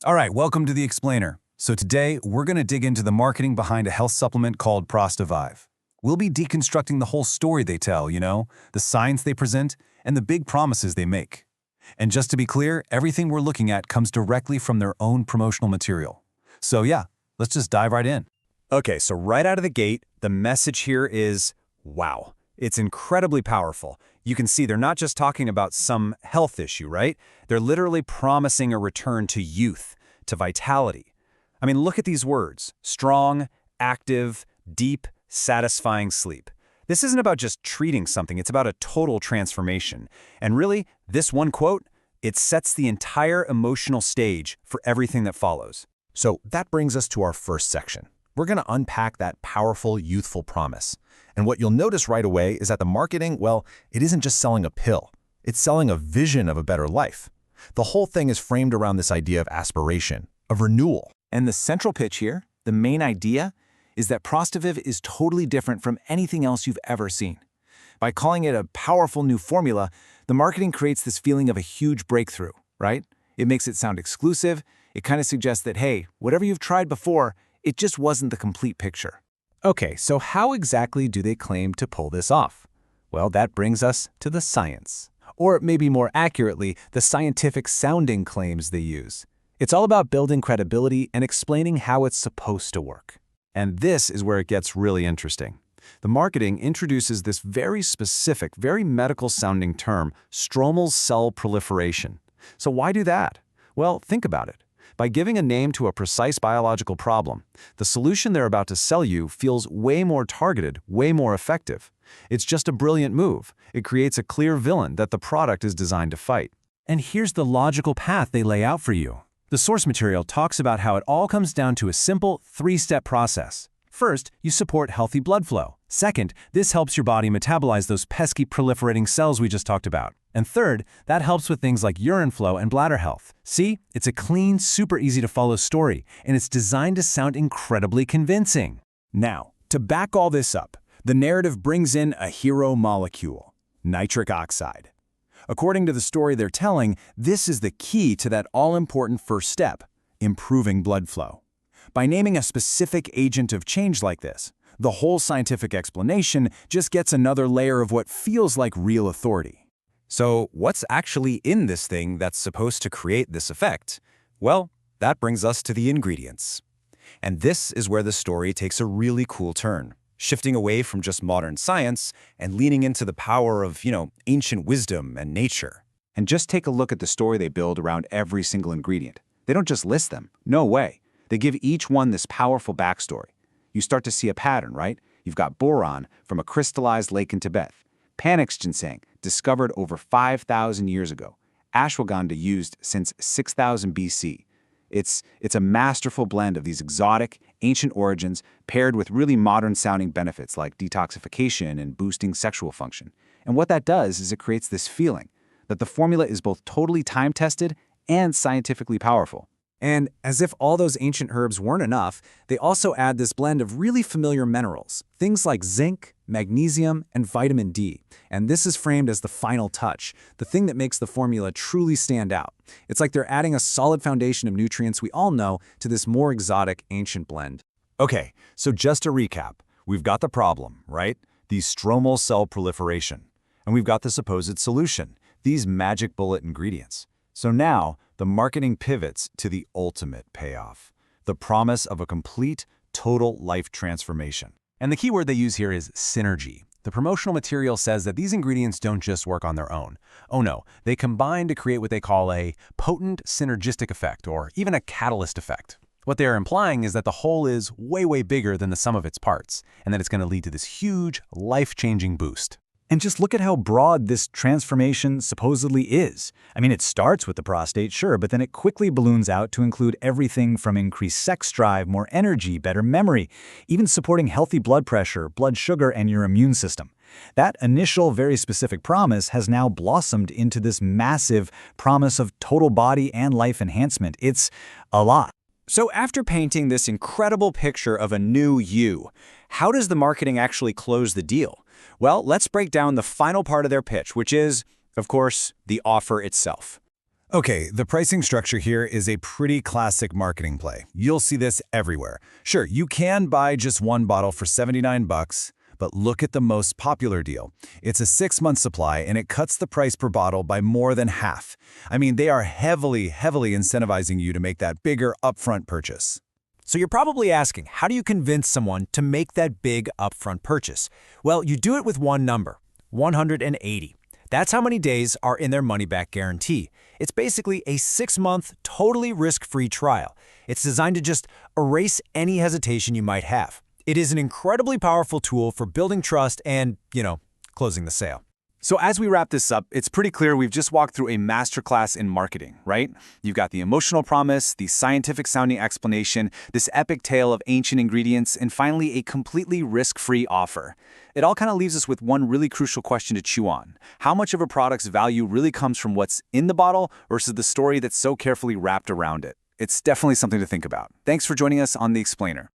All right, welcome to The Explainer. So today, we're going to dig into the marketing behind a health supplement called ProstaVive. We'll be deconstructing the whole story they tell, the science they present, and the big promises they make. And just to be clear, everything we're looking at comes directly from their own promotional material. So yeah, let's just dive right in. Okay, so right out of the gate, the message here is, wow. It's incredibly powerful. You can see they're not just talking about some health issue, right? They're literally promising a return to youth, to vitality. I mean, look at these words: strong, active, deep, satisfying sleep. This isn't about just treating something, it's about a total transformation. And really, this one quote, it sets the entire emotional stage for everything that follows. So that brings us to our first section. We're going to unpack that powerful, youthful promise. And what you'll notice right away is that the marketing, well, it isn't just selling a pill. It's selling a vision of a better life. The whole thing is framed around this idea of aspiration, of renewal. And the central pitch here, the main idea, is that ProstaVive is totally different from anything else you've ever seen. By calling it a powerful new formula, the marketing creates this feeling of a huge breakthrough, right? It makes it sound exclusive. It kind of suggests that, hey, whatever you've tried before, it just wasn't the complete picture. Okay, so how exactly do they claim to pull this off? Well, that brings us to the science. Or maybe more accurately, the scientific-sounding claims they use. It's all about building credibility and explaining how it's supposed to work. And this is where it gets really interesting. The marketing introduces this very specific, very medical-sounding term, stromal cell proliferation. So why do that? Well, think about it. By giving a name to a precise biological problem, the solution they're about to sell you feels way more targeted, way more effective. It's just a brilliant move. It creates a clear villain that the product is designed to fight. And here's the logical path they lay out for you. The source material talks about how it all comes down to a simple three-step process. First, you support healthy blood flow. Second, this helps your body metabolize those pesky proliferating cells we just talked about. And third, that helps with things like urine flow and bladder health. See, it's a clean, super easy to follow story, and it's designed to sound incredibly convincing. Now, to back all this up, the narrative brings in a hero molecule, nitric oxide. According to the story they're telling, this is the key to that all-important first step, improving blood flow. By naming a specific agent of change like this, the whole scientific explanation just gets another layer of what feels like real authority. So what's actually in this thing that's supposed to create this effect? Well, that brings us to the ingredients. And this is where the story takes a really cool turn, shifting away from just modern science and leaning into the power of, ancient wisdom and nature. And just take a look at the story they build around every single ingredient. They don't just list them. No way. They give each one this powerful backstory. You start to see a pattern, right? You've got boron from a crystallized lake in Tibet, Panax ginseng, discovered over 5,000 years ago, ashwagandha used since 6,000 BC. It's a masterful blend of these exotic, ancient origins paired with really modern-sounding benefits like detoxification and boosting sexual function. And what that does is it creates this feeling that the formula is both totally time-tested and scientifically powerful. And as if all those ancient herbs weren't enough, they also add this blend of really familiar minerals, things like zinc, magnesium, and vitamin D. And this is framed as the final touch, the thing that makes the formula truly stand out. It's like they're adding a solid foundation of nutrients we all know to this more exotic ancient blend. Okay, so just to recap, we've got the problem, right? The stromal cell proliferation. And we've got the supposed solution, these magic bullet ingredients. So now, the marketing pivots to the ultimate payoff, the promise of a complete, total life transformation. And the key word they use here is synergy. The promotional material says that these ingredients don't just work on their own. Oh no, they combine to create what they call a potent synergistic effect, or even a catalyst effect. What they are implying is that the whole is way, way bigger than the sum of its parts, and that it's going to lead to this huge, life-changing boost. And just look at how broad this transformation supposedly is. I mean, it starts with the prostate, sure, but then it quickly balloons out to include everything from increased sex drive, more energy, better memory, even supporting healthy blood pressure, blood sugar, and your immune system. That initial, very specific promise has now blossomed into this massive promise of total body and life enhancement. It's a lot. So after painting this incredible picture of a new you, how does the marketing actually close the deal? Well, let's break down the final part of their pitch, which is, of course, the offer itself. Okay, the pricing structure here is a pretty classic marketing play. You'll see this everywhere. Sure, you can buy just one bottle for 79 bucks, but look at the most popular deal. It's a 6-month supply and it cuts the price per bottle by more than half. I mean, they are heavily incentivizing you to make that bigger upfront purchase. So you're probably asking, how do you convince someone to make that big upfront purchase? Well, you do it with one number, 180. That's how many days are in their money-back guarantee. It's basically a 6-month, totally risk-free trial. It's designed to just erase any hesitation you might have. It is an incredibly powerful tool for building trust and, closing the sale. So as we wrap this up, it's pretty clear we've just walked through a masterclass in marketing, right? You've got the emotional promise, the scientific-sounding explanation, this epic tale of ancient ingredients, and finally a completely risk-free offer. It all kind of leaves us with one really crucial question to chew on. How much of a product's value really comes from what's in the bottle versus the story that's so carefully wrapped around it? It's definitely something to think about. Thanks for joining us on The Explainer.